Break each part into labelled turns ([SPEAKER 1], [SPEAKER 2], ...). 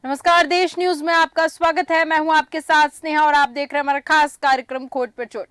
[SPEAKER 1] नमस्कार, देश न्यूज में आपका स्वागत है। मैं हूं आपके साथ स्नेहा और आप देख रहे हैं हमारा खास कार्यक्रम खोट पे चोट।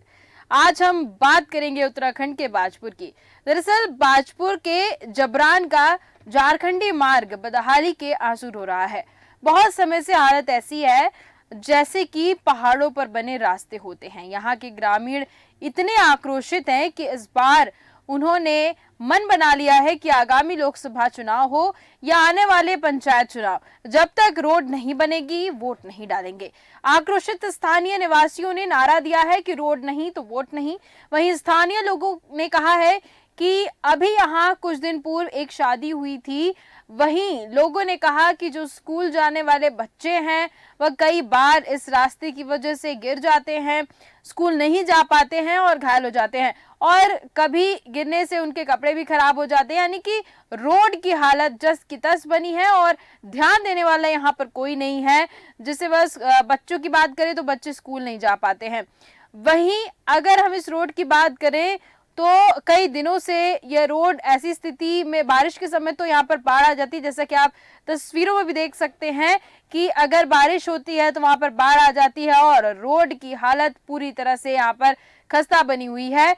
[SPEAKER 1] आज हम बात करेंगे उत्तराखंड के बाजपुर की। दरअसल बाजपुर के जबरान का झारखंडी मार्ग बदहाली के आंसू रो रहा है। बहुत समय से हालत ऐसी है जैसे कि पहाड़ों पर बने रास्ते होते हैं। यहाँ के ग्रामीण इतने आक्रोशित हैं कि इस बार उन्होंने मन बना लिया है कि आगामी लोकसभा चुनाव हो या आने वाले पंचायत चुनाव, जब तक रोड नहीं बनेगी वोट नहीं डालेंगे। आक्रोशित स्थानीय निवासियों ने नारा दिया है कि रोड नहीं तो वोट नहीं। वहीं स्थानीय लोगों ने कहा है कि अभी यहाँ कुछ दिन पूर्व एक शादी हुई थी। वहीं लोगों ने कहा कि जो स्कूल जाने वाले बच्चे हैं वह कई बार इस रास्ते की वजह से गिर जाते हैं, स्कूल नहीं जा पाते हैं और घायल हो जाते हैं, और कभी गिरने से उनके कपड़े भी खराब हो जाते हैं। यानी कि रोड की हालत जस की तस बनी है और ध्यान देने वाला यहाँ पर कोई नहीं है। जिससे बस बच्चों की बात करें तो बच्चे स्कूल नहीं जा पाते हैं। वहीं अगर हम इस रोड की बात करें तो कई दिनों से यह रोड ऐसी स्थिति में, बारिश के समय तो यहाँ पर बाढ़ आ जाती है, जैसा कि आप तस्वीरों में भी देख सकते हैं कि अगर बारिश होती है तो वहां पर बाढ़ आ जाती है और रोड की हालत पूरी तरह से यहाँ पर खस्ता बनी हुई है।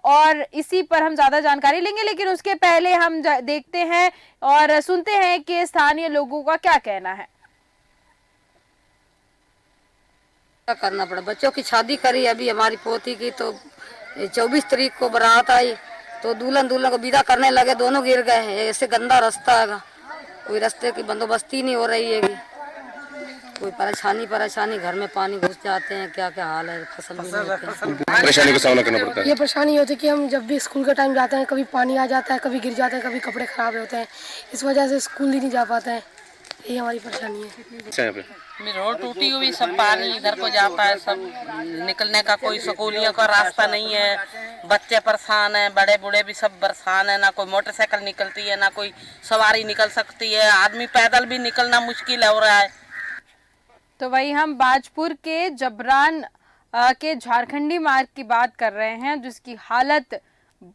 [SPEAKER 1] और इसी पर हम ज्यादा जानकारी लेंगे, लेकिन उसके पहले हम देखते हैं और सुनते हैं कि स्थानीय लोगों का क्या कहना है।
[SPEAKER 2] क्या करना पड़ा, बच्चों की शादी करी अभी हमारी पोती की, तो 24 तारीख को बारात आई तो दुल्हन को विदा करने लगे, दोनों गिर गए हैं। ऐसे गंदा रास्ता है, कोई रास्ते की बंदोबस्ती नहीं हो रही है, कोई परेशानी घर में पानी घुस जाते हैं, क्या क्या हाल है, फसल भी नहीं होते हैं।
[SPEAKER 3] परेशानी का सामना करना पड़ता है।
[SPEAKER 4] ये परेशानी होती है कि हम जब भी स्कूल का टाइम जाते हैं, कभी पानी आ जाता है, कभी गिर जाते हैं, कभी कपड़े खराब होते हैं, इस वजह से स्कूल ही नहीं जा पाते हैं। यही हमारी परेशानी है।
[SPEAKER 3] अच्छा, यहाँ पे
[SPEAKER 5] रोड टूटी हुई, सब पानी इधर को जाता है, सब निकलने का कोई स्कूलियों का रास्ता नहीं है। बच्चे परेशान हैं, बड़े बूढ़े भी सब परेशान है। ना कोई मोटरसाइकिल निकलती है, ना कोई सवारी निकल सकती है, आदमी पैदल भी निकलना मुश्किल हो रहा है।
[SPEAKER 1] तो वही हम बाजपुर के जबरान के झारखंडी मार्ग की बात कर रहे हैं, जिसकी हालत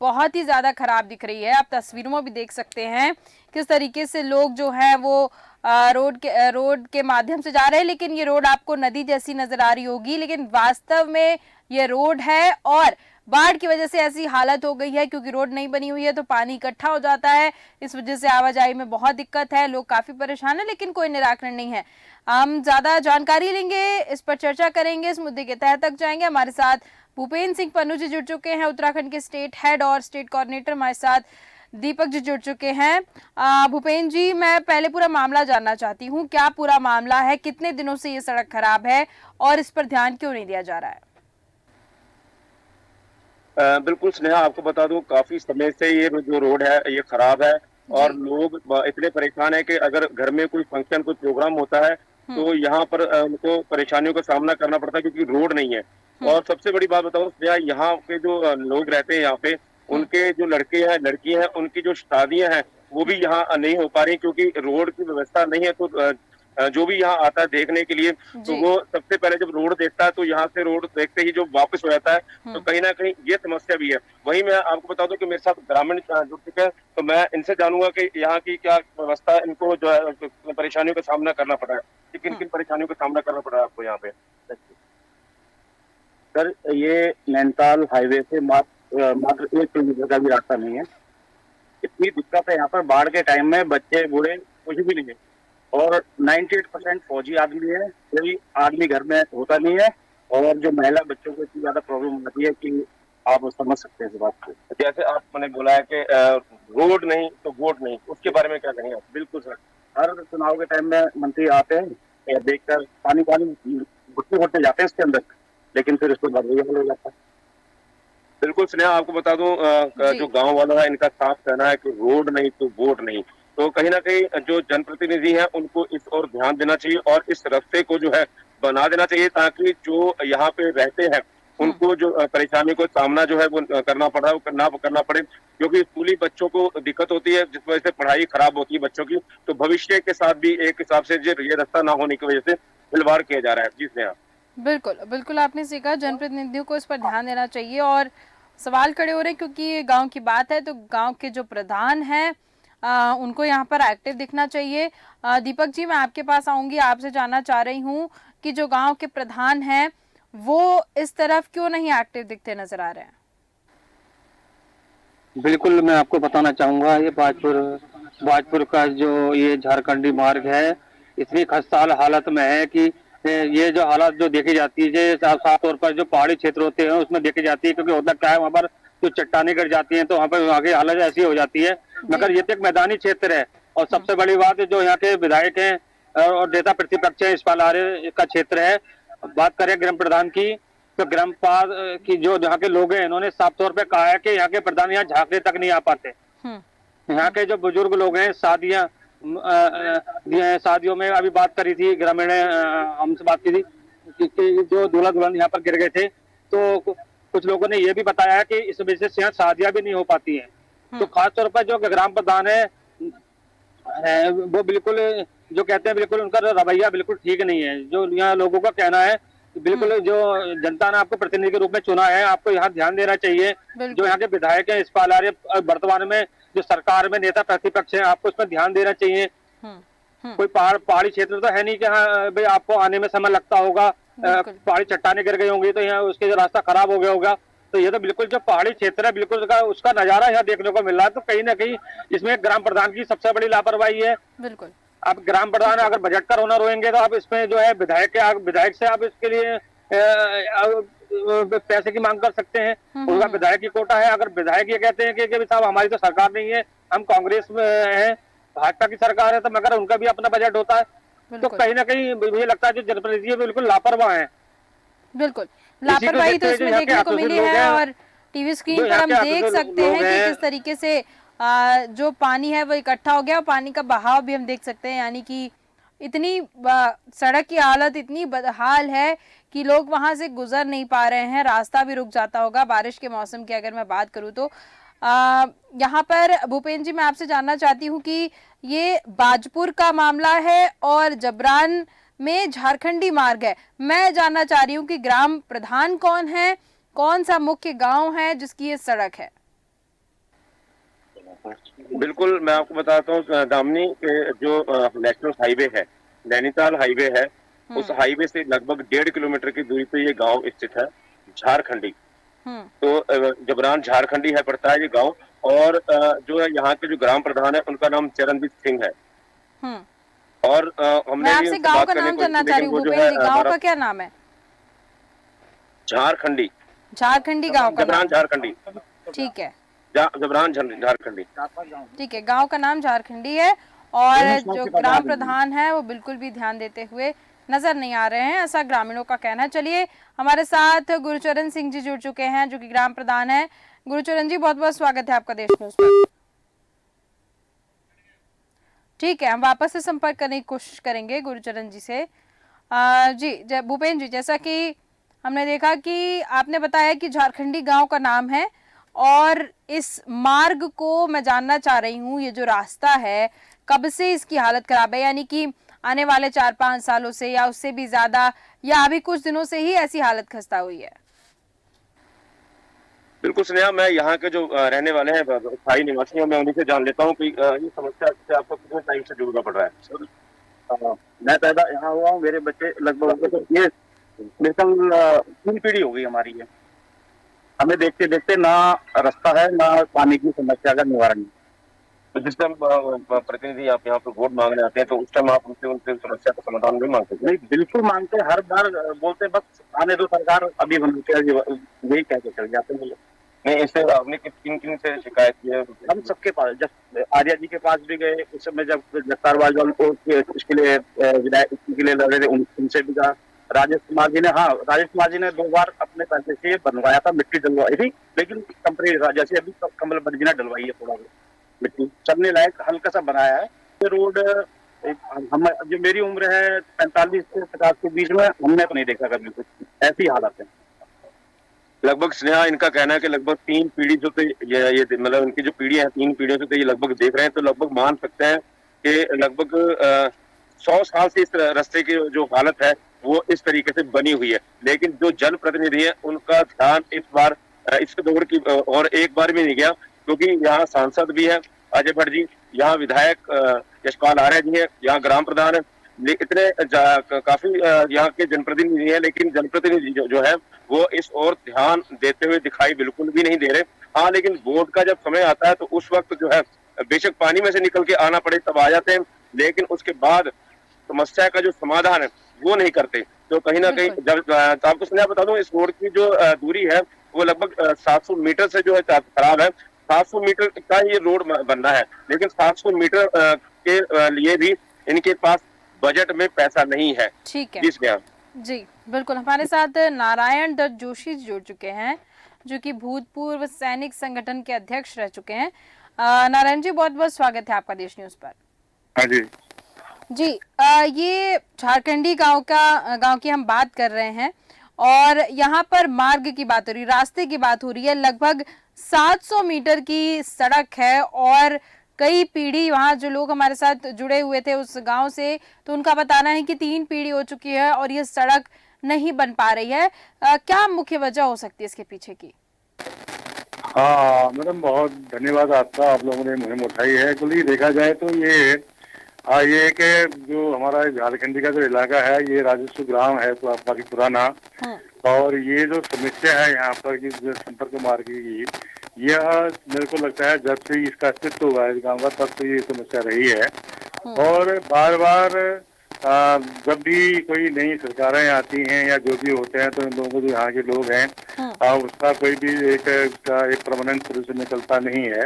[SPEAKER 1] बहुत ही ज्यादा खराब दिख रही है। आप तस्वीरों में भी देख सकते हैं किस तरीके से लोग जो है वो रोड के माध्यम से जा रहे हैं, लेकिन ये रोड आपको नदी जैसी नजर आ रही होगी, लेकिन वास्तव में ये रोड है और बाढ़ की वजह से ऐसी हालत हो गई है क्योंकि रोड नहीं बनी हुई है तो पानी इकट्ठा हो जाता है। इस वजह से आवाजाही में बहुत दिक्कत है, लोग काफी परेशान है, लेकिन कोई निराकरण नहीं है। हम ज्यादा जानकारी लेंगे, इस पर चर्चा करेंगे, इस मुद्दे के तह तक जाएंगे। हमारे साथ भूपेन्द्र सिंह पन्नू जी जुड़ चुके हैं, उत्तराखंड के स्टेट हेड और स्टेट कोऑर्डिनेटर। हमारे साथ दीपक जी जुड़ चुके हैं। भूपेन्द्र जी, मैं पहले पूरा मामला जानना चाहती हूँ, क्या पूरा मामला है, कितने दिनों से ये सड़क खराब है और इस पर ध्यान क्यों नहीं दिया जा रहा है?
[SPEAKER 3] बिल्कुल स्नेहा, आपको बता दूं काफी समय से ये जो रोड है ये खराब है और लोग इतने परेशान है कि अगर घर में कोई फंक्शन कोई प्रोग्राम होता है तो यहाँ पर उनको परेशानियों का सामना करना पड़ता है क्योंकि रोड नहीं है। और सबसे बड़ी बात बताऊं स्नेहा, यहाँ के जो लोग रहते हैं यहाँ पे, उनके जो लड़के हैं लड़की हैं, उनकी जो शादियां हैं वो भी यहाँ नहीं हो पा रही क्योंकि रोड की व्यवस्था नहीं है। तो जो भी यहाँ आता है देखने के लिए तो वो सबसे पहले जब रोड देखता है तो यहाँ से रोड देखते ही जो वापस हो जाता है, तो कहीं ना कहीं ये समस्या भी है। वहीं मैं आपको बता दूं कि मेरे साथ ग्रामीण जुड़ चुके हैं, तो मैं इनसे जानूंगा कि यहाँ की क्या व्यवस्था, इनको जो है परेशानियों का सामना करना पड़ा है, किन किन परेशानियों का सामना करना पड़ा है आपको यहाँ पे।
[SPEAKER 6] सर, ये नैनीताल हाईवे से मात्र 1 किलोमीटर का भी रास्ता नहीं है। इतनी दिक्कत है यहाँ पर, बाढ़ के टाइम में बच्चे बूढ़े कुछ भी नहीं है और 98% फौजी आदमी है, कोई आदमी घर में होता नहीं है और जो महिला बच्चों को इतनी ज्यादा प्रॉब्लम होती है कि आप समझ सकते हैं इस बात को।
[SPEAKER 3] जैसे आपने बोला है कि रोड नहीं तो वोट नहीं, उसके बारे में क्या कहेंगे आप?
[SPEAKER 6] बिल्कुल सर, हर चुनाव के टाइम में मंत्री आते हैं, देखकर पानी घुटने घुटने जाते हैं इसके अंदर, लेकिन फिर उसके बाद वही हो जाता है।
[SPEAKER 3] बिल्कुल स्नेहा, आपको बता दूं जो गांव वाला है इनका साफ कहना है कि रोड नहीं तो वोट नहीं। तो कहीं ना कहीं जो जनप्रतिनिधि हैं उनको इस ओर ध्यान देना चाहिए और इस रास्ते को जो है बना देना चाहिए ताकि जो यहाँ पे रहते हैं उनको जो परेशानी को सामना जो है वो करना पड़ रहा है वो करना पड़े, क्योंकि स्कूली बच्चों को दिक्कत होती है जिस वजह से पढ़ाई खराब होती है बच्चों की। तो भविष्य के साथ भी एक हिसाब से ये रास्ता ना होने की वजह से खिलवाड़ किया जा रहा है। जी स्नेहा,
[SPEAKER 1] बिल्कुल बिल्कुल आपने सही कहा, जनप्रतिनिधियों को इस पर ध्यान देना चाहिए। और सवाल खड़े हो रहे हैं क्योंकि गांव की बात है तो गांव के जो प्रधान हैं उनको यहाँ पर एक्टिव दिखना चाहिए। दीपक जी, मैं आपके पास आऊंगी, आपसे जानना चाह रही हूँ कि जो गांव के प्रधान हैं वो इस तरफ क्यों नहीं एक्टिव दिखते नजर आ रहे हैं?
[SPEAKER 7] बिल्कुल, मैं आपको बताना चाहूंगा, ये बाजपुर का जो ये झारखंडी मार्ग है, इतनी खस्ताहाल हालत में है कि ये जो हालत जो देखी जाती है, साफ तौर पर जो पहाड़ी क्षेत्र होते हैं उसमें देखी जाती है, क्योंकि होता क्या है, वहाँ पर जो चट्टानें गिर जाती हैं तो वहाँ पर वहाँ की हालत ऐसी हो जाती है। मगर ये तो एक मैदानी क्षेत्र है, और सबसे बड़ी बात है जो यहाँ के विधायक हैं और नेता प्रतिपक्ष है, यशपाल आर्य का क्षेत्र है। बात करें ग्राम प्रधान की, तो ग्राम पाल की जो यहाँ के लोग हैं, इन्होंने साफ तौर पे कहा है कि यहाँ के प्रधान यहाँ झांकने तक नहीं आ पाते। यहाँ के जो बुजुर्ग लोग हैं, शादियों में अभी बात करी थी, ग्रामीण हमसे बात की थी कि जो दूल्हा दुल्हन यहाँ पर गिर गए थे, तो कुछ लोगों ने ये भी बताया है कि इस वजह से यहाँ शादियां भी नहीं हो पाती हैं। तो खास तौर पर जो ग्राम प्रधान है वो बिल्कुल जो कहते हैं, बिल्कुल उनका रवैया बिल्कुल ठीक नहीं है। जो यहाँ लोगों का कहना है, बिल्कुल जो जनता ने आपको प्रतिनिधि के रूप में चुना है, आपको यहाँ ध्यान देना चाहिए। जो यहाँ के विधायक हैं यशपाल आर्य, वर्तमान में जो सरकार में नेता प्रतिपक्ष है, आपको इसमें ध्यान देना चाहिए। कोई पहाड़ी क्षेत्र तो है नहीं कि हाँ भाई आपको आने में समय लगता होगा, पहाड़ी चट्टाने गिर गई होंगी तो यहाँ उसके जो रास्ता खराब हो गया होगा। तो ये तो बिल्कुल जो पहाड़ी क्षेत्र है, बिल्कुल उसका नजारा यहाँ देखने को मिल रहा है। तो कहीं ना कहीं इसमें ग्राम प्रधान की सबसे बड़ी लापरवाही है।
[SPEAKER 1] बिल्कुल,
[SPEAKER 7] आप ग्राम प्रधान अगर बजट का रोना रोएंगे तो आप इसमें जो है विधायक से आप इसके लिए पैसे की मांग कर सकते हैं, उनका विधायक की कोटा है। अगर विधायक ये कहते हैं कि साहब हमारी तो सरकार नहीं है, हम कांग्रेस में है, भाजपा की सरकार है, तो मगर उनका भी अपना बजट होता है। तो कहीं ना कहीं मुझे लगता है जो जनप्रतिनिधि बिल्कुल लापरवाह है।
[SPEAKER 1] बिल्कुल, लापरवाही तो इसमें देखने को मिली है, और टीवी स्क्रीन पर हम देख सकते हैं कि किस तरीके से जो पानी है वो इकट्ठा हो गया, और पानी का बहाव भी हम देख सकते हैं। यानी कि इतनी सड़क की हालत इतनी बदहाल है कि लोग वहां से गुजर नहीं पा रहे हैं, रास्ता भी रुक जाता होगा। बारिश के मौसम की अगर मैं बात करूं तो यहाँ पर भूपेंद्र जी, मैं आपसे जानना चाहती हूँ कि ये बाजपुर का मामला है और जबरान में झारखंडी मार्ग है। मैं जानना चाह रही हूँ कि ग्राम प्रधान कौन है, कौन सा मुख्य गांव है जिसकी ये सड़क है?
[SPEAKER 3] बिल्कुल, मैं आपको बताता हूँ दामिनी के जो नेशनल हाईवे है, नैनीताल हाईवे है, उस हाईवे से लगभग 1.5 किलोमीटर की दूरी पे ये गांव स्थित है, झारखंडी। तो जबरान झारखंडी है पड़ता है ये गांव। और जो है यहाँ के जो ग्राम प्रधान है उनका नाम चरणजीत सिंह है। और
[SPEAKER 1] मैं आपसे गांव का नाम जानना चाह रही हूँ भूपेंद्र जी, गांव का क्या नाम है?
[SPEAKER 3] झारखंडी।
[SPEAKER 1] झारखंडी गांव का
[SPEAKER 3] जबरान झारखंडी,
[SPEAKER 1] ठीक है,
[SPEAKER 3] जबरान झारखंडी,
[SPEAKER 1] ठीक है। गांव का नाम झारखंडी है, और जो ग्राम प्रधान है वो बिल्कुल भी ध्यान देते हुए नजर नहीं आ रहे हैं, ऐसा ग्रामीणों का कहना है। चलिए, हमारे साथ गुरुचरण सिंह जी जुड़ चुके हैं जो कि ग्राम प्रधान है। गुरुचरण जी, बहुत बहुत स्वागत है आपका देश न्यूज पर। ठीक है, हम वापस से संपर्क करने की कोशिश करेंगे गुरुचरण जी से। जी भूपेंद्र जी, जैसा कि हमने देखा कि आपने बताया कि झारखंडी गांव का नाम है, और इस मार्ग को मैं जानना चाह रही हूँ, ये जो रास्ता है कब से इसकी हालत खराब है? यानी कि आने वाले 4-5 सालों से या उससे भी ज्यादा, या अभी कुछ दिनों से ही ऐसी हालत खस्ता हुई है?
[SPEAKER 3] बिल्कुल स्नेहा, मैं यहाँ के जो रहने वाले हैं स्थायी निवासी हैं, मैं उन्हीं से जान लेता हूँ कि ये समस्या से आपको कितने टाइम से जूझना पड़ रहा है।
[SPEAKER 6] मैं पैदा यहाँ हुआ हूँ, मेरे बच्चे लगभग ये मिसल 3 पीढ़ी हो गई हमारी है। हमें देखते देखते ना रास्ता है, ना पानी की समस्या का निवारण है।
[SPEAKER 3] तो जिस टाइम प्रतिनिधि आप यहाँ पे वोट मांगने आते हैं तो उस टाइम आप उनसे समस्या का समाधान नहीं मांगते?
[SPEAKER 6] नहीं, बिल्कुल मांगते, हर बार बोलते बस आने दो सरकार, अभी बनती है, यही कह के चल जाते हैं।
[SPEAKER 3] नहीं, इससे आपने किन से शिकायत की है?
[SPEAKER 6] हम सबके पास, जब आर्या जी के पास भी गए, उस समय जब जगतार वाजवान को इसके लिए विधायक के लिए लड़ रहे थे, उनसे भी कहा। राजेश कुमार जी ने 2 बार अपने पैसे से बनवाया था, मिट्टी डलवाई थी, लेकिन कंपनी राजा से अभी कमल बर्जी ने डलवाई है थोड़ा मिट्टी, चलने लायक हल्का सा बनाया है। ये रोड हम जो मेरी उम्र है 45 से 50 के बीच में, हमने तो नहीं देखा कभी कुछ, ऐसी हालत है।
[SPEAKER 3] लगभग स्नेहा, इनका कहना है कि लगभग 3 पीढ़ी जो तो ये मतलब इनकी जो पीढ़ी है 3 पीढ़ियों से तो ये लगभग देख रहे हैं, तो लगभग मान सकते हैं कि लगभग 100 साल से इस रास्ते की जो हालत है वो इस तरीके से बनी हुई है। लेकिन जो जनप्रतिनिधि है उनका ध्यान इस बार इस दौर की और एक बार भी नहीं गया, क्योंकि यहाँ सांसद भी है अजय भट्ट जी, यहाँ विधायक यशपाल आर्य जी है, यहाँ ग्राम प्रधान है, इतने काफी यहाँ के जनप्रतिनिधि है, लेकिन जनप्रतिनिधि जो है वो इस ओर ध्यान देते हुए दिखाई बिल्कुल भी नहीं दे रहे। हाँ, लेकिन वोट का जब समय आता है तो उस वक्त जो है बेशक पानी में से निकल के आना पड़े तब आ जाते हैं, लेकिन उसके बाद समस्या का जो समाधान है वो नहीं करते। तो कहीं ना कहीं जब आपको सुना बता दूं, इस रोड की जो दूरी है वो लगभग 700 मीटर से जो है खराब है। 700 मीटर का ये रोड बनना है, लेकिन 700 मीटर के लिए भी इनके पास बजट में पैसा नहीं है।
[SPEAKER 1] ठीक है
[SPEAKER 3] जी,
[SPEAKER 1] बिल्कुल। हमारे साथ नारायण दत्त जोशी जुड़ चुके हैं, जो कि भूतपूर्व सैनिक संगठन के अध्यक्ष रह चुके हैं। नारायण जी, बहुत बहुत स्वागत है आपका देश न्यूज पर।
[SPEAKER 6] हाँ जी
[SPEAKER 1] जी, ये झारखंडी गांव की हम बात कर रहे हैं और यहाँ पर मार्ग की बात हो रही, रास्ते की बात हो रही है। लगभग 700 मीटर की सड़क है और कई पीढ़ी, वहाँ जो लोग हमारे साथ जुड़े हुए थे उस गांव से, तो उनका बताना है कि 3 पीढ़ी हो चुकी है और ये सड़क नहीं बन पा रही है। क्या मुख्य वजह हो सकती है इसके पीछे की?
[SPEAKER 6] हाँ मैडम, बहुत धन्यवाद आपका, आप लोगों ने मुहिम उठाई है। एक्चुअली देखा जाए तो ये कि जो हमारा झारखंडी का जो इलाका है ये राजस्व ग्राम है, तो काफी पुराना। और ये जो समस्या है यहाँ पर की संपर्क मार्ग की, यह मेरे को लगता है जब से इसका अस्तित्व हुआ है गाँव का तब से ये समस्या रही है। और बार बार जब भी कोई नई सरकारें आती हैं या जो भी होते हैं तो इन लोगों को जो यहाँ के लोग हैं उसका कोई भी एक परमानेंट सोल्यूशन निकलता नहीं है।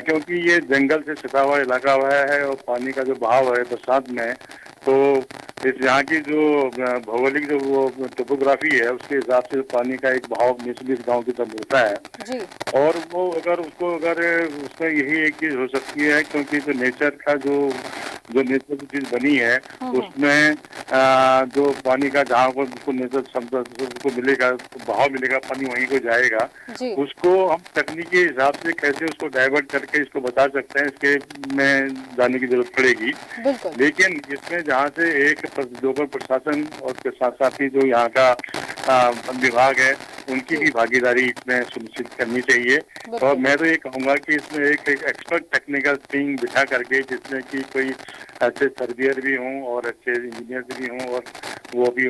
[SPEAKER 6] क्योंकि ये जंगल से सटा हुआ इलाका हुआ है और पानी का जो बहाव है बरसात में, तो इस यहाँ की जो भौगोलिक जो वो टोपोग्राफी है उसके हिसाब से पानी का एक बहाव निचली गांव की तरफ होता है। और वो अगर उसमें यही एक चीज हो सकती है, क्योंकि जो नेचर का जो नेचर की चीज बनी है उसमें जो पानी का जहाँ को नेचर उसको मिलेगा, बहाव मिलेगा, पानी वहीं को जाएगा। उसको हम तकनीकी हिसाब से कैसे उसको डाइवर्ट करके इसको बचा सकते हैं, इसके में जाने की जरूरत पड़ेगी। लेकिन इसमें जहाँ से एक लोकल प्रशासन और उसके साथ साथ ही जो यहाँ का विभाग है उनकी भी भागीदारी इसमें सुनिश्चित करनी चाहिए। और मैं तो ये कहूँगा कि इसमें एक एक्सपर्ट टेक्निकल टीम बिठा करके, जिसमें कि कोई अच्छे सर्वेयर भी हों और अच्छे इंजीनियर भी हों और वो भी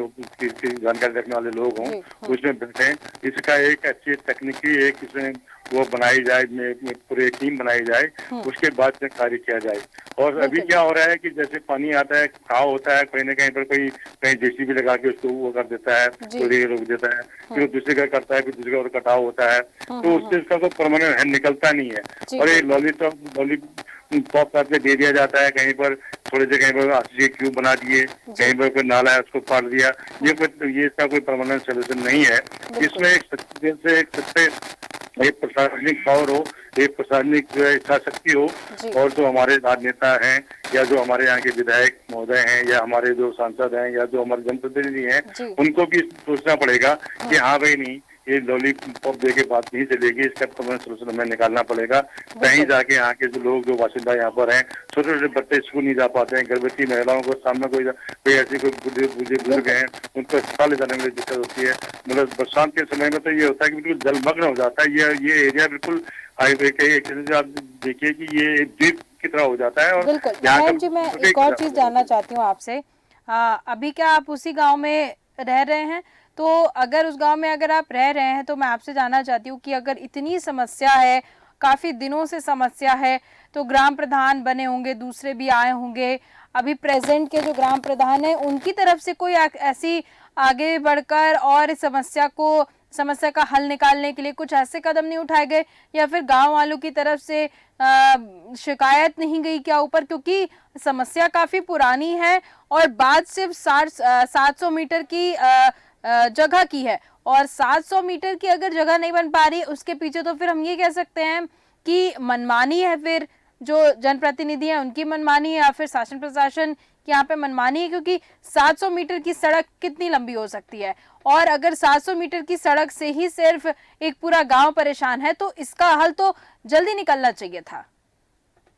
[SPEAKER 6] इसकी जानकारी रखने वाले लोग हों, उसमें बैठे इसका एक अच्छी तकनीकी एक इसमें वो बनाई जाए, पूरी टीम बनाई जाए, उसके बाद में कार्य किया जाए। और अभी क्या हो रहा है कि जैसे पानी आता है, कटाव होता है, कहीं ना कहीं पर कहीं जेसीबी लगा के उसको वो कर देता है, चोरी रोक देता है, फिर दूसरे का करता है, फिर दूसरे का और कटाव होता है, तो उससे उसका तो परमानेंट निकलता नहीं है। और ये लॉलीपॉप करके दे दिया जाता है, कहीं पर थोड़ी जगह पर आरसीसी क्यूब बना दिए, कहीं पर कोई नाला है उसको पाट दिया। ये इसका कोई परमानेंट सोल्यूशन नहीं है। इसमें एक प्रशासनिक पावर हो, एक प्रशासनिक जो है इच्छा शक्ति हो, और जो हमारे नेता हैं या जो हमारे यहाँ के विधायक महोदय हैं या हमारे जो सांसद हैं या जो हमारे जनप्रतिनिधि हैं, उनको भी सोचना पड़ेगा कि हाँ भाई नहीं, ये लॉलीपॉप दे के बात नहीं चलेगी, इसका परमानेंट सोल्यूशन हमें निकालना पड़ेगा। कहीं जाके यहाँ के जो लोग जो बाशिंदा यहाँ पर हैं, छोटे छोटे बच्चे स्कूल नहीं जा पाते हैं, गर्भवती महिलाओं को सामने कोई ऐसी कोई बुजुर्ग हैं उनको अस्पताल ले जाने में दिक्कत होती है। मतलब बरसात के समय में तो ये होता है कि बिल्कुल जलमग्न हो जाता है। ये एरिया बिल्कुल हाईवे के एक आप देखिए कि ये द्वीप की तरह हो जाता है। और
[SPEAKER 1] नारायण जी, मैं एक और चीज जानना चाहती हूँ आपसे। अभी क्या आप उसी गाँव में रह रहे हैं? तो अगर उस गांव में अगर आप रह रहे हैं तो मैं आपसे जानना चाहती हूँ कि अगर इतनी समस्या है, काफी दिनों से समस्या है, तो ग्राम प्रधान बने होंगे, दूसरे भी आए होंगे, अभी प्रेजेंट के जो ग्राम प्रधान है उनकी तरफ से कोई ऐसी आगे बढ़कर और इस समस्या का हल निकालने के लिए कुछ ऐसे कदम नहीं उठाए गए, या फिर गांव वालों की तरफ से शिकायत नहीं गई क्या ऊपर? क्योंकि समस्या काफी पुरानी है और बात सिर्फ 700 मीटर की जगह की है, और 700 मीटर की अगर जगह नहीं बन पा रही उसके पीछे तो फिर हम ये कह सकते हैं कि मनमानी है, फिर जो जनप्रतिनिधि हैं उनकी मनमानी है, या फिर शासन प्रशासन की यहाँ पे मनमानी है। क्योंकि 700 मीटर की सड़क कितनी लंबी हो सकती है, और अगर 700 मीटर की सड़क से ही सिर्फ एक पूरा गांव परेशान है तो इसका हल तो जल्दी निकलना चाहिए था।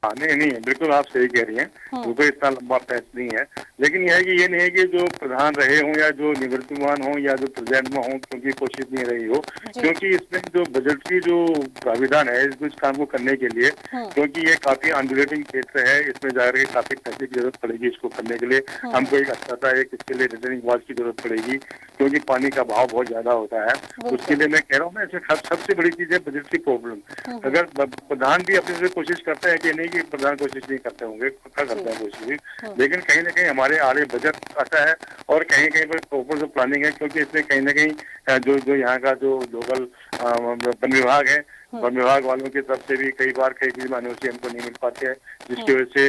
[SPEAKER 8] हाँ, नहीं नहीं, बिल्कुल आप सही कह रही हैं। बिल्कुल इतना लंबा पैच नहीं है, लेकिन यह है कि ये नहीं है कि जो प्रधान रहे हों या जो निवर्तमान हों या जो प्रेजेंट में हों, क्योंकि कोशिश नहीं रही हो, क्योंकि इसमें जो बजट की जो प्राविधान है इस काम को करने के लिए, क्योंकि ये काफी अनडुलेटिंग क्षेत्र है, इसमें जाकर के काफी पैसे की जरूरत पड़ेगी इसको करने के लिए। हमको एक अच्छा सा एक इसके लिए रिटर्निंग वॉल की जरूरत पड़ेगी, क्योंकि पानी का भाव बहुत ज्यादा होता है। उसके लिए मैं कह रहा हूँ ना, इसमें सबसे बड़ी चीज है बजट की प्रॉब्लम। अगर प्रधान भी अपने से कोशिश करते हैं कि नहीं कि प्रधान कोशिश नहीं करते होंगे, पक्का करते हैं कोशिश भी, लेकिन कहीं ना कहीं हमारे आड़े बजट आता है और कहीं कहीं पर प्रॉपर जो प्लानिंग है, क्योंकि इसमें कहीं ना कहीं जो यहाँ का जो लोकल वन विभाग है, वन विभाग वालों की तरफ से भी कई चीज मानव से हमको नहीं मिल पाते हैं, जिसकी वजह से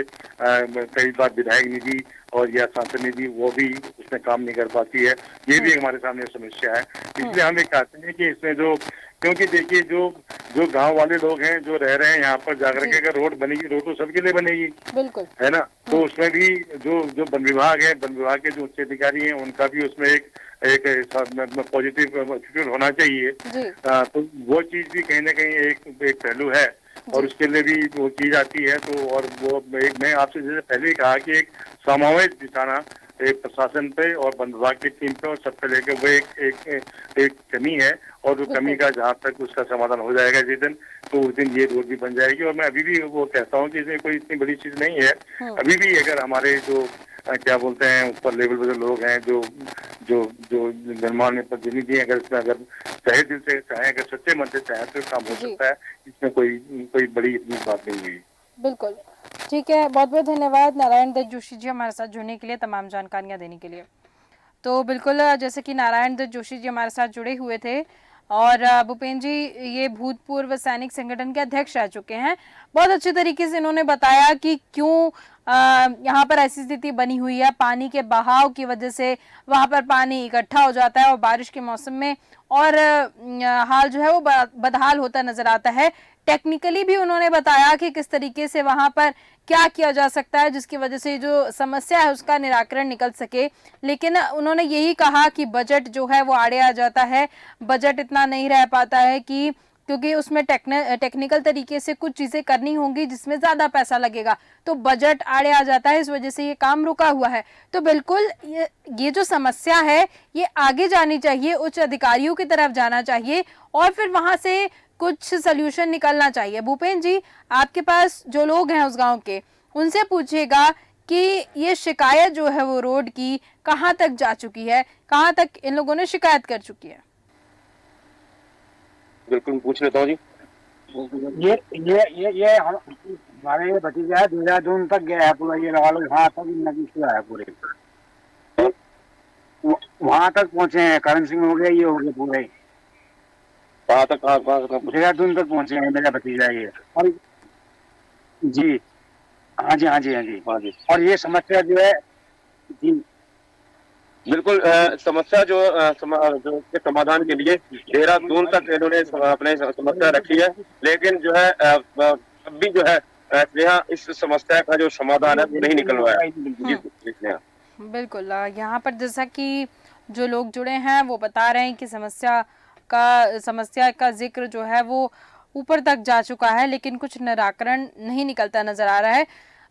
[SPEAKER 8] कई बार विधायक निधि और या सांसद निधि वो भी उसमें काम नहीं कर पाती है। ये भी हमारे सामने समस्या है। इसलिए हम ये कहते हैं कि इसमें जो, क्योंकि देखिए जो गांव वाले लोग हैं जो रह रहे हैं यहाँ पर, जाकर के अगर रोड बनेगी, रोड तो सबके लिए बनेगी,
[SPEAKER 1] बिल्कुल है
[SPEAKER 8] ना। तो उसमें भी जो वन विभाग है, वन विभाग के जो उच्च अधिकारी हैं, उनका भी उसमें एक पॉजिटिव एटीट्यूड होना चाहिए। तो वो चीज भी कहीं ना कहीं एक पहलू है और उसके लिए भी वो चीज आती है। तो और वो मैं आपसे जैसे पहले ही कहा कि एक समावेश दिखाना एक प्रशासन पे और वन विभाग की टीम पे और सब पे लेकर वो एक कमी है, और वो कमी का जहाँ तक उसका समाधान हो जाएगा जिस दिन, तो उस दिन ये रोड भी बन जाएगी। और मैं अभी भी वो कहता हूँ कि इसमें कोई इतनी बड़ी चीज नहीं है। अभी भी अगर हमारे जो क्या बोलते हैं ऊपर लेवल पे जो लोग हैं, जो निर्माण में प्रतिनिधि हैं, अगर इसमें अगर सही दिल से चाहें, अगर सच्चे मन से चाहें तो काम हो सकता है। इसमें कोई बड़ी इतनी बात नहीं हुई।
[SPEAKER 1] बिल्कुल ठीक है, बहुत बहुत धन्यवाद नारायण दत्त जोशी जी हमारे साथ जुड़ने के लिए, तमाम जानकारियां देने के लिए। तो बिल्कुल जैसे कि नारायण दत्त जोशी जी हमारे साथ जुड़े हुए थे, और भूपेंद्र जी ये भूतपूर्व सैनिक संगठन के अध्यक्ष रह चुके हैं। बहुत अच्छे तरीके से इन्होंने बताया कि क्यों यहाँ पर ऐसी स्थिति बनी हुई है, पानी के बहाव की वजह से वहाँ पर पानी इकट्ठा हो जाता है और बारिश के मौसम में और हाल जो है वो बदहाल होता नजर आता है। टेक्निकली भी उन्होंने बताया कि किस तरीके से वहाँ पर क्या किया जा सकता है जिसकी वजह से जो समस्या है उसका निराकरण निकल सके। लेकिन उन्होंने यही कहा कि बजट जो है वो आड़े आ जाता है, बजट इतना नहीं रह पाता है कि क्योंकि उसमें टेक्निकल तरीके से कुछ चीजें करनी होंगी जिसमें ज्यादा पैसा लगेगा, तो बजट आड़े आ जाता है, इस वजह से ये काम रुका हुआ है। तो बिल्कुल ये जो समस्या है ये आगे जानी चाहिए, उच्च अधिकारियों की तरफ जाना चाहिए और फिर वहां से कुछ सल्यूशन निकलना चाहिए। भूपेंद्र जी, आपके पास जो लोग हैं उस गांव के, उनसे पूछिएगा कि ये शिकायत जो है वो रोड की कहां तक जा चुकी है, कहां तक इन लोगों ने शिकायत कर चुकी है।
[SPEAKER 3] बिल्कुल पूछ लेता हूँ जी।
[SPEAKER 6] ये हमारे भतीजा 2002 तक गया है पूरा, ये लगा लो वहाँ तक नदी से आया पूरे, वहाँ तक पहुँचे हैं। करण सिंह हो गया, ये हो गया पूरे
[SPEAKER 3] वहाँ तक
[SPEAKER 6] 2002 तक पहुँचे हैं मेरा भतीजा ये। और जी हाँ जी। और ये समस्या जो है जी
[SPEAKER 3] बिल्कुल समस्या जो के समाधान के लिए देहरादून तक इन्होंने अपने समस्या रखी है, लेकिन जो है अब भी जो है यहाँ इस समस्या का जो समाधान है वो नहीं निकल रहा है।
[SPEAKER 1] बिल्कुल यहाँ पर जैसा कि जो लोग जुड़े हैं वो बता रहे हैं कि समस्या का जिक्र जो है वो ऊपर तक जा चुका है, लेकिन कुछ निराकरण नहीं निकलता नजर आ रहा है।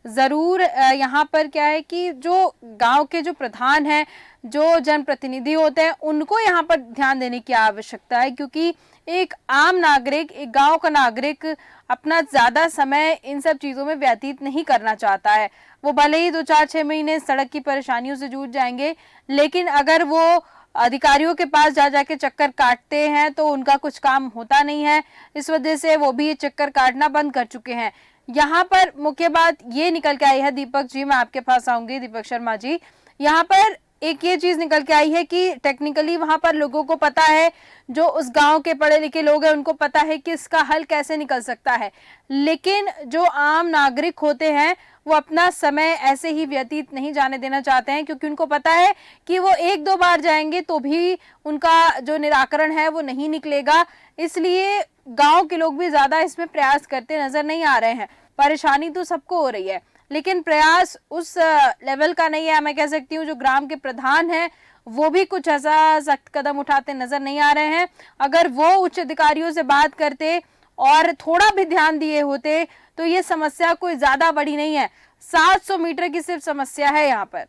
[SPEAKER 1] जरूर यहाँ पर क्या है कि जो गांव के जो प्रधान हैं, जो जनप्रतिनिधि होते हैं, उनको यहाँ पर ध्यान देने की आवश्यकता है, क्योंकि एक आम नागरिक, एक गांव का नागरिक अपना ज्यादा समय इन सब चीजों में व्यतीत नहीं करना चाहता है। वो भले ही 2-4-6 महीने सड़क की परेशानियों से जूझ जाएंगे, लेकिन अगर वो अधिकारियों के पास जाके चक्कर काटते हैं तो उनका कुछ काम होता नहीं है। इस वजह से वो भी ये चक्कर काटना बंद कर चुके हैं। यहाँ पर मुख्य बात ये निकल के आई है, दीपक जी मैं आपके पास आऊंगी, दीपक शर्मा जी, यहाँ पर एक ये चीज निकल के आई है कि टेक्निकली वहां पर लोगों को पता है, जो उस गांव के पढ़े लिखे लोग हैं उनको पता है कि इसका हल कैसे निकल सकता है, लेकिन जो आम नागरिक होते हैं वो अपना समय ऐसे ही व्यतीत नहीं जाने देना चाहते हैं, क्योंकि उनको पता है कि वो 1-2 बार जाएंगे तो भी उनका जो निराकरण है वो नहीं निकलेगा। इसलिए गांव के लोग भी ज्यादा इसमें प्रयास करते नजर नहीं आ रहे हैं। परेशानी तो सबको हो रही है, लेकिन प्रयास उस लेवल का नहीं है। मैं कह सकती हूँ जो ग्राम के प्रधान हैं वो भी कुछ ऐसा सख्त कदम उठाते नजर नहीं आ रहे हैं। अगर वो उच्च अधिकारियों से बात करते और थोड़ा भी ध्यान दिए होते तो ये समस्या कोई ज्यादा बड़ी नहीं है। 700 मीटर की सिर्फ समस्या है यहाँ पर।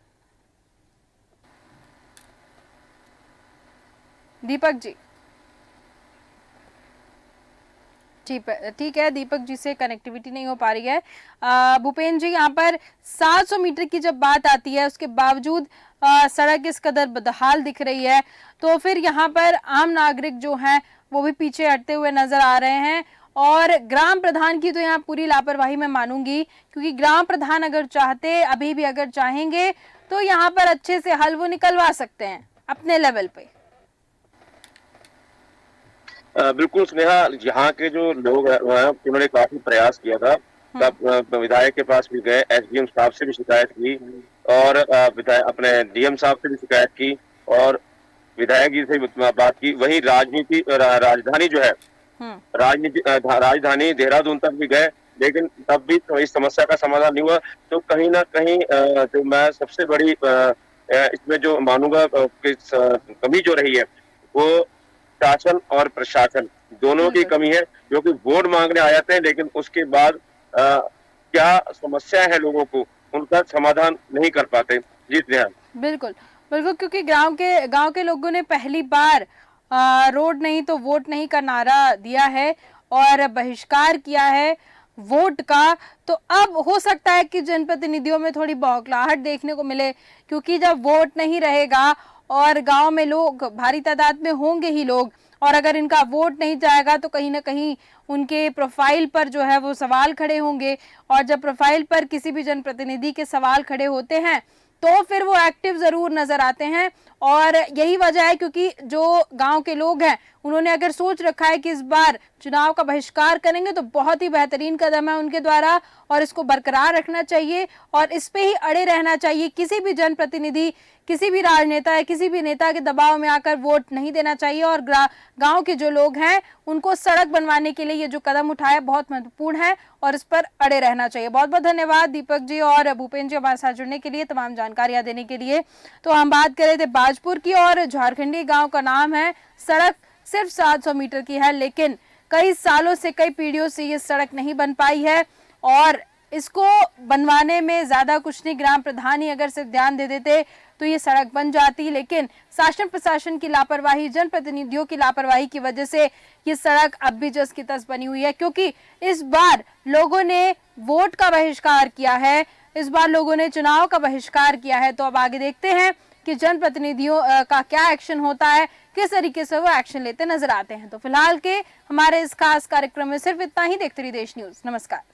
[SPEAKER 1] दीपक जी, ठीक है, दीपक जी से कनेक्टिविटी नहीं हो पा रही है। भूपेंद्र जी, यहाँ पर 700 मीटर की जब बात आती है उसके बावजूद सड़क इस कदर बदहाल दिख रही है, तो फिर यहाँ पर आम नागरिक जो हैं वो भी पीछे हटते हुए नजर आ रहे हैं। और ग्राम प्रधान की तो यहाँ पूरी लापरवाही मैं मानूंगी, क्योंकि ग्राम प्रधान अगर चाहते, अभी भी अगर चाहेंगे तो यहाँ पर अच्छे से हल वो निकलवा सकते हैं अपने लेवल पे।
[SPEAKER 3] बिल्कुल स्नेहा, यहाँ के जो लोग हैं उन्होंने काफी प्रयास किया था। तब विधायक के पास भी गए, एसडीएम साहब से भी शिकायत की और विधायक अपने डीएम साहब से भी शिकायत की और विधायक जी से बात की। वही राजधानी जो है, राजधानी देहरादून तक भी गए, लेकिन तब भी तो इस समस्या का समाधान नहीं हुआ। तो कहीं ना कहीं जो मैं सबसे बड़ी इसमें जो मानूंगा कमी जो रही है वो शासन और प्रशासन दोनों की कमी है, जो कि वोट मांगने आ जाते हैं लेकिन उसके बाद क्या समस्या है लोगों को उनका समाधान नहीं कर पाते। जी
[SPEAKER 1] बिल्कुल बिल्कुल, क्योंकि गांव के लोगों ने पहली बार रोड नहीं तो वोट नहीं का नारा दिया है और बहिष्कार किया है वोट का। तो अब हो सकता है कि जनप्रतिनिधियों में थोड़ी बौखलाहट देखने को मिले, क्योंकि जब वोट नहीं रहेगा और गांव में लोग भारी तादाद में होंगे ही लोग, और अगर इनका वोट नहीं जाएगा तो कहीं ना कहीं उनके प्रोफाइल पर जो है वो सवाल खड़े होंगे। और जब प्रोफाइल पर किसी भी जनप्रतिनिधि के सवाल खड़े होते हैं तो फिर वो एक्टिव जरूर नजर आते हैं। और यही वजह है क्योंकि जो गांव के लोग हैं उन्होंने अगर सोच रखा है कि इस बार चुनाव का बहिष्कार करेंगे तो बहुत ही बेहतरीन कदम है उनके द्वारा, और इसको बरकरार रखना चाहिए और इस पे ही अड़े रहना चाहिए। किसी भी जनप्रतिनिधि, किसी भी राजनेता या किसी भी नेता के दबाव में आकर वोट नहीं देना चाहिए। और गांव के जो लोग हैं उनको सड़क बनवाने के लिए ये जो कदम उठाया बहुत महत्वपूर्ण है और इस पर अड़े रहना चाहिए। बहुत बहुत धन्यवाद दीपक जी और भूपेंद्र जी हमारे साथ जुड़ने के लिए, तमाम जानकारियां देने के लिए। तो हम बात कर रहे थे बाजपुर की, और झारखंडी गांव का नाम है। सड़क सिर्फ 700 मीटर की है, लेकिन कई सालों से, कई पीढ़ियों से ये सड़क नहीं बन पाई है और इसको बनवाने में ज्यादा कुछ नहीं, ग्राम प्रधान ही अगर सिर्फ ध्यान दे देते तो ये सड़क बन जाती। लेकिन शासन प्रशासन की लापरवाही, जनप्रतिनिधियों की लापरवाही की वजह से ये सड़क अब भी जस की तस बनी हुई है। क्योंकि इस बार लोगों ने वोट का बहिष्कार किया है, इस बार लोगों ने चुनाव का बहिष्कार किया है। तो अब आगे देखते हैं कि जनप्रतिनिधियों का क्या एक्शन होता है, किस तरीके से वो एक्शन लेते नजर आते हैं। तो फिलहाल के हमारे इस खास कार्यक्रम में सिर्फ इतना ही। देखते रहिए देश न्यूज। नमस्कार।